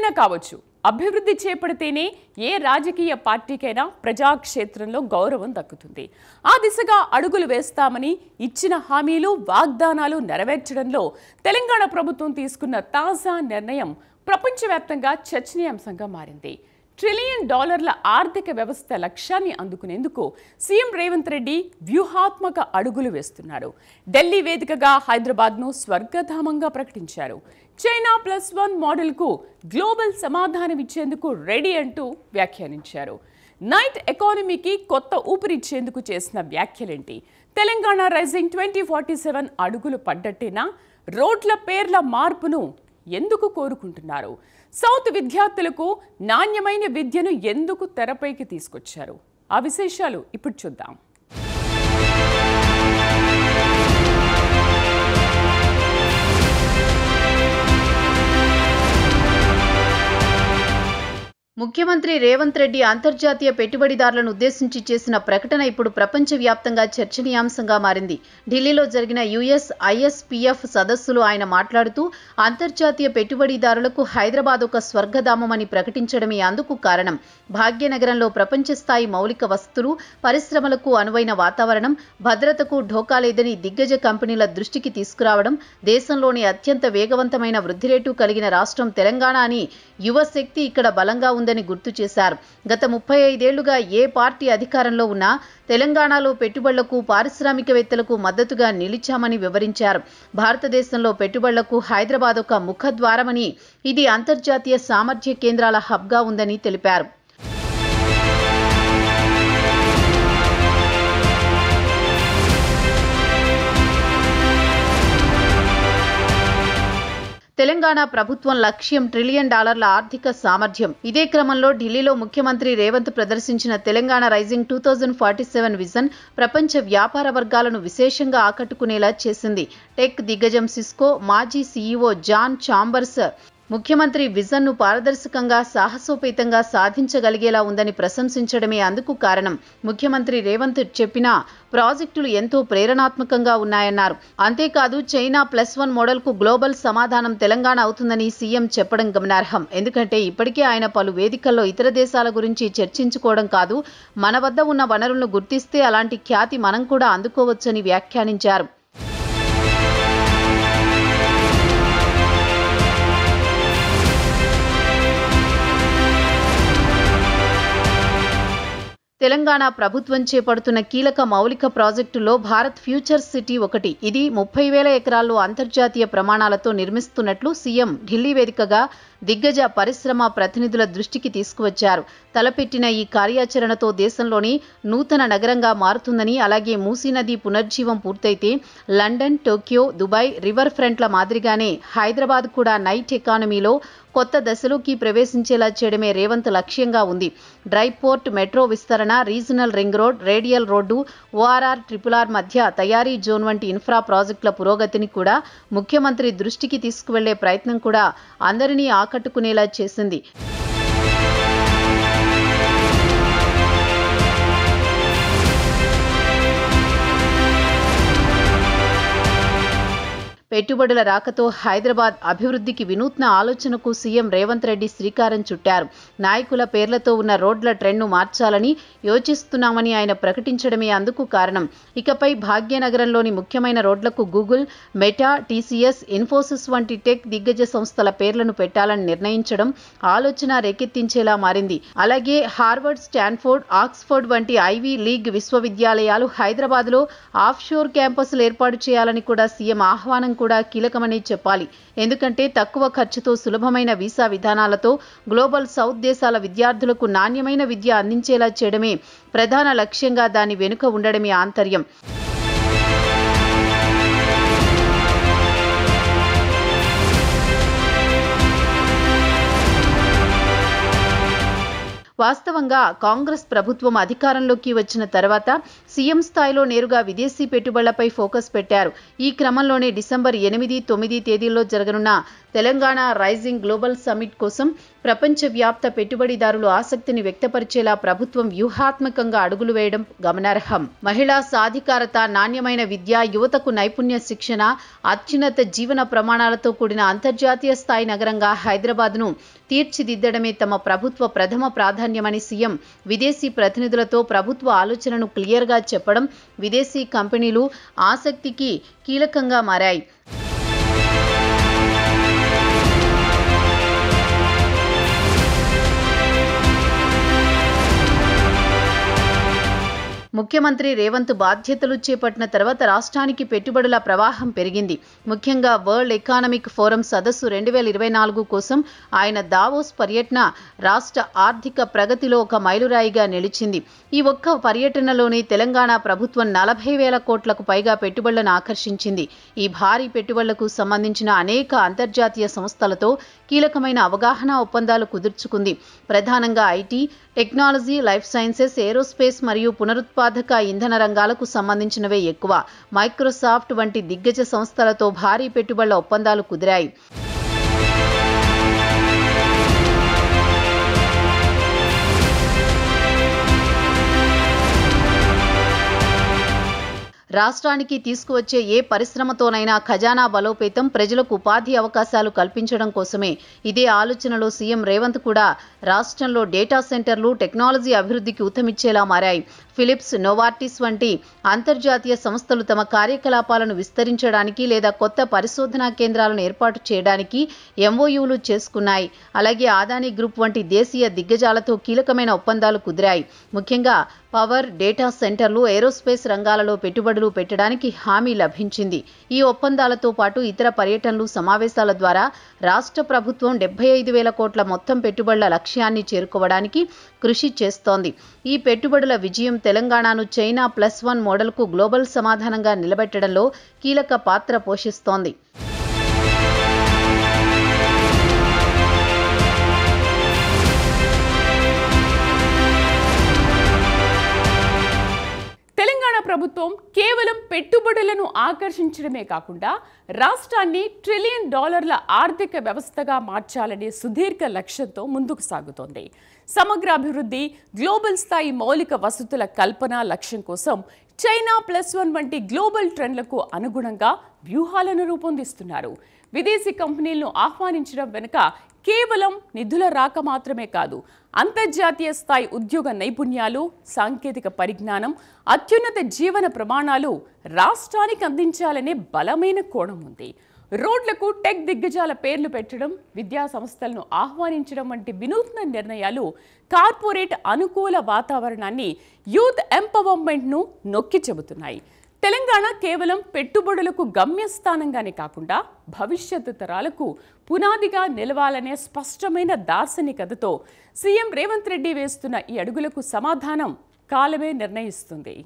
ఎక్కడైనా కావచ్చు, అభివృద్ధి చేపడితేనే ఏ రాజకీయ పార్టీకైనా ప్రజాక్షేత్రంలో గౌరవం దక్కుతుంది. ఆ దిశగా అడుగులు వేస్తామని ఇచ్చిన హామీలు, వాగ్దానాలు నెరవేర్చడంలో తెలంగాణ ప్రభుత్వం తీసుకున్న తాజా నిర్ణయం ప్రపంచవ్యాప్తంగా చర్చనీయాంశంగా మారింది. $1 ట్రిలియన్ ఆర్థిక వ్యవస్థ లక్ష్యాన్ని అందుకునేందుకు సీఎం రేవంత్ రెడ్డి వ్యూహాత్మక అడుగులు వేస్తున్నారు. ఢిల్లీ వేదికగా హైదరాబాద్ను స్వర్గధామంగా ప్రకటించారు. చైనా +1 మోడల్కు గ్లోబల్ సమాధానం ఇచ్చేందుకు రెడీ అంటూ వ్యాఖ్యానించారు. నైట్ ఎకానమీకి కొత్త ఊపిరిచ్చేందుకు చేసిన వ్యాఖ్యలేంటి? తెలంగాణ రైజింగ్ 2047 అడుగులు పడ్డట్టేనా? రోడ్ల పేర్ల మార్పును ఎందుకు కోరుకుంటున్నారు? సౌత్ విద్యార్థులకు నాణ్యమైన విద్యను ఎందుకు తెరపైకి తీసుకొచ్చారు? ఆ విశేషాలు ఇప్పుడు చూద్దాం. ముఖ్యమంత్రి రేవంత్ రెడ్డి అంతర్జాతీయ పెట్టుబడిదారులను ఉద్దేశించి చేసిన ప్రకటన ఇప్పుడు ప్రపంచవ్యాప్తంగా చర్చనీయాంశంగా మారింది. ఢిల్లీలో జరిగిన ISPF సదస్సులో ఆయన మాట్లాడుతూ అంతర్జాతీయ పెట్టుబడిదారులకు హైదరాబాద్ ఒక స్వర్గధామమని ప్రకటించడమే అందుకు కారణం. భాగ్యనగరంలో ప్రపంచ స్థాయి మౌలిక వసతులు, పరిశ్రమలకు అనువైన వాతావరణం, భద్రతకు ఢోకా లేదని దిగ్గజ కంపెనీల దృష్టికి తీసుకురావడం, దేశంలోని అత్యంత వేగవంతమైన వృద్ధి రేటు కలిగిన రాష్ట్రం తెలంగాణ అని యువశక్తి ఇక్కడ బలంగా ఉందని గుర్తు చేశారు. గత 35 ఏళ్లుగా ఏ పార్టీ అధికారంలో ఉన్నా తెలంగాణలో పెట్టుబడులకు, పారిశ్రామికవేత్తలకు మద్దతుగా నిలిచామని వివరించారు. భారతదేశంలో పెట్టుబడులకు హైదరాబాద్ ఒక ముఖద్వారమని, ఇది అంతర్జాతీయ సామర్థ్య కేంద్రాల హబ్గా ఉందని తెలిపారు. తెలంగాణ ప్రభుత్వం లక్ష్యం $1 ట్రిలియన్ ఆర్థిక సామర్థ్యం. ఇదే క్రమంలో ఢిల్లీలో ముఖ్యమంత్రి రేవంత్ ప్రదర్శించిన తెలంగాణ రైజింగ్ 2047 విజన్ ప్రపంచ వ్యాపార వర్గాలను విశేషంగా ఆకట్టుకునేలా చేసింది. టెక్ దిగ్గజం సిస్కో మాజీ CEO జాన్ చాంబర్స్ ముఖ్యమంత్రి విజన్ను పారదర్శకంగా, సాహసోపేతంగా సాధించగలిగేలా ఉందని ప్రశంసించడమే అందుకు కారణం. ముఖ్యమంత్రి రేవంత్ చెప్పిన ప్రాజెక్టులు ఎంతో ప్రేరణాత్మకంగా ఉన్నాయన్నారు. అంతేకాదు చైనా +1 మోడల్కు గ్లోబల్ సమాధానం తెలంగాణ అవుతుందని సీఎం చెప్పడం గమనార్హం. ఎందుకంటే ఇప్పటికే ఆయన పలు వేదికల్లో ఇతర దేశాల గురించి చర్చించుకోవడం కాదు, మన వద్ద ఉన్న వనరులను గుర్తిస్తే అలాంటి ఖ్యాతి మనం కూడా అందుకోవచ్చని వ్యాఖ్యానించారు. తెలంగాణ ప్రభుత్వం చేపడుతున్న కీలక మౌలిక ప్రాజెక్టులో భారత్ ఫ్యూచర్ సిటీ ఒకటి. ఇది 30,000 ఎకరాల్లో అంతర్జాతీయ ప్రమాణాలతో నిర్మిస్తున్నట్లు సీఎం ఢిల్లీ వేదికగా దిగ్గజ పరిశ్రమ ప్రతినిధుల దృష్టికి తీసుకువచ్చారు. తలపెట్టిన ఈ కార్యాచరణతో దేశంలోని నూతన నగరంగా మారుతుందని, అలాగే మూసీ నది పునర్జీవం పూర్తయితే లండన్, టోక్యో, దుబాయ్ రివర్ ఫ్రంట్ల మాదిరిగానే హైదరాబాద్ కూడా నైట్ ఎకానమీలో కొత్త దశలోకి ప్రవేశించేలా చేయడమే రేవంత్ లక్ష్యంగా ఉంది. డ్రై పోర్ట్, మెట్రో విస్తరణ, regional ring road, radial road, ORR, RRR మధ్య తయారీ జోన్ వంటి ఇన్ఫ్రా ప్రాజెక్టుల పురోగతిని కూడా ముఖ్యమంత్రి దృష్టికి తీసుకువెళ్లే ప్రయత్నం కూడా అందరినీ ఆకట్టుకునేలా చేసింది. పెట్టుబడుల రాకతో హైదరాబాద్ అభివృద్ధికి వినూత్న ఆలోచనకు సీఎం రేవంత్ రెడ్డి శ్రీకారం చుట్టారు. నాయకుల పేర్లతో ఉన్న రోడ్ల ట్రెండ్ను మార్చాలని యోచిస్తున్నామని ఆయన ప్రకటించడమే అందుకు కారణం. ఇకపై భాగ్యనగరంలోని ముఖ్యమైన రోడ్లకు గూగుల్, మెటా, TCS, ఇన్ఫోసిస్ వంటి టెక్ దిగ్గజ సంస్థల పేర్లను పెట్టాలని నిర్ణయించడం ఆలోచన రేకెత్తించేలా మారింది. అలాగే హార్వర్డ్, స్టాన్ఫోర్డ్, ఆక్స్ఫర్డ్ వంటి ఐవీ లీగ్ విశ్వవిద్యాలయాలు హైదరాబాద్లో ఆఫ్షోర్ క్యాంపస్లు ఏర్పాటు చేయాలని కూడా సీఎం ఆహ్వానం కూడా కీలకమని చెప్పాలి. ఎందుకంటే తక్కువ ఖర్చుతో సులభమైన వీసా విధానాలతో గ్లోబల్ సౌత్ దేశాల విద్యార్థులకు నాణ్యమైన విద్య అందించేలా చేయడమే ప్రధాన లక్ష్యంగా, దాని వెనుక ఉండడమే ఆంతర్యం. వాస్తవంగా కాంగ్రెస్ ప్రభుత్వం అధికారంలోకి వచ్చిన తర్వాత సీఎం స్థాయిలో నేరుగా విదేశీ పెట్టుబడులపై ఫోకస్ పెట్టారు. ఈ క్రమంలోనే డిసెంబర్ 8, 9 తేదీల్లో జరగనున్న తెలంగాణ రైజింగ్ గ్లోబల్ సమ్మిట్ కోసం ప్రపంచవ్యాప్త పెట్టుబడిదారులు ఆసక్తిని వ్యక్తపరిచేలా ప్రభుత్వం వ్యూహాత్మకంగా అడుగులు వేయడం గమనార్హం. మహిళా సాధికారత, నాణ్యమైన విద్య, యువతకు నైపుణ్య శిక్షణ, అత్యున్నత జీవన ప్రమాణాలతో కూడిన అంతర్జాతీయ స్థాయి నగరంగా హైదరాబాద్ను తీర్చిదిద్దడమే తమ ప్రభుత్వ ప్రథమ ప్రాధాన్యమని సీఎం విదేశీ ప్రతినిధులతో ప్రభుత్వ ఆలోచనను క్లియర్గా చెప్పడం విదేశీ కంపెనీలు ఆసక్తికి కీలకంగా మారాయి. ముఖ్యమంత్రి రేవంత్ బాధ్యతలు చేపట్టిన తర్వాత రాష్ట్రానికి పెట్టుబడుల ప్రవాహం పెరిగింది. ముఖ్యంగా వరల్డ్ ఎకనామిక్ ఫోరం సదస్సు 2024 కోసం ఆయన దావోస్ పర్యటన రాష్ట్ర ఆర్థిక ప్రగతిలో ఒక మైలురాయిగా నిలిచింది. ఈ ఒక్క పర్యటనలోనే తెలంగాణ ప్రభుత్వం 40,000 కోట్లకు పైగా పెట్టుబడులను ఆకర్షించింది. ఈ భారీ పెట్టుబడులకు సంబంధించిన అనేక అంతర్జాతీయ సంస్థలతో కీలకమైన అవగాహన ఒప్పందాలు కుదుర్చుకుంది. ప్రధానంగా IT, technology, life sciences, aerospace మరియు పునరుత్పాదక ఇంధన రంగాలకు సంబంధించినవే ఎక్కువ. మైక్రోసాఫ్ట్ వంటి దిగ్గజ సంస్థలతో భారీ పెట్టుబడుల ఒప్పందాలు కుదిరాయి. రాష్ట్రానికి తీసుకువచ్చే ఏ పరిశ్రమతోనైనా ఖజానా బలోపేతం, ప్రజలకు ఉపాధి అవకాశాలు కల్పించడం కోసమే. ఇదే ఆలోచనలో సీఎం రేవంత్ కూడా రాష్ట్రంలో డేటా సెంటర్లు, టెక్నాలజీ అభివృద్ధికి ఊతమిచ్చేలా మారాయి. ఫిలిప్స్, నోవార్టిస్ వంటి అంతర్జాతీయ సంస్థలు తమ కార్యకలాపాలను విస్తరించడానికి లేదా కొత్త పరిశోధనా కేంద్రాలను ఏర్పాటు చేయడానికి ఎంఓయూలు చేసుకున్నాయి. అలాగే అదానీ గ్రూప్ వంటి దేశీయ దిగ్గజాలతో కీలకమైన ఒప్పందాలు కుదిరాయి. ముఖ్యంగా పవర్, డేటా సెంటర్లు, ఏరోస్పేస్ రంగాలలో పెట్టుబడులు పెట్టడానికి హామీ లభించింది. ఈ ఒప్పందాలతో పాటు ఇతర పర్యటనలు, సమావేశాల ద్వారా రాష్ట్ర ప్రభుత్వం 75,000 కోట్ల మొత్తం పెట్టుబడుల లక్ష్యాన్ని చేరుకోవడానికి కృషి చేస్తోంది. ఈ పెట్టుబడుల విజయం తెలంగాణను చైనా +1 మోడల్కు గ్లోబల్ సమాధానంగా నిలబెట్టడంలో కీలక పాత్ర పోషిస్తోంది. తెలంగాణ ప్రభుత్వం కేవలం పెట్టుబడులను ఆకర్షించడమే కాకుండా రాష్ట్రాన్ని $1 ట్రిలియన్ ఆర్థిక వ్యవస్థగా మార్చాలనే సుదీర్ఘ లక్ష్యంతో ముందుకు సాగుతోంది. సమగ్ర అభివృద్ధి, గ్లోబల్ స్థాయి మౌలిక వసతుల కల్పన లక్ష్యం కోసం చైనా +1 వంటి గ్లోబల్ ట్రెండ్లకు అనుగుణంగా వ్యూహాలను రూపొందిస్తున్నారు. విదేశీ కంపెనీలను ఆహ్వానించడం వెనుక కేవలం నిధుల రాక మాత్రమే కాదు, అంతర్జాతీయ స్థాయి ఉద్యోగ నైపుణ్యాలు, సాంకేతిక పరిజ్ఞానం, అత్యున్నత జీవన ప్రమాణాలు రాష్ట్రానికి అందించాలనే బలమైన కోణం ఉంది. రోడ్లకు టెక్ దిగ్గజాల పేర్లు పెట్టడం, విద్యా సంస్థలను ఆహ్వానించడం వంటి వినూత్న నిర్ణయాలు కార్పొరేట్ అనుకూల వాతావరణాన్ని, యూత్ ఎంపవర్మెంట్ను నొక్కి చెబుతున్నాయి. తెలంగాణ కేవలం పెట్టుబడులకు గమ్యస్థానంగానే కాకుండా భవిష్యత్తు తరాలకు పునాదిగా నిలవాలనే స్పష్టమైన దార్శనికతతో సీఎం రేవంత్ రెడ్డి వేస్తున్న ఈ అడుగులకు సమాధానం కాలమే నిర్ణయిస్తుంది.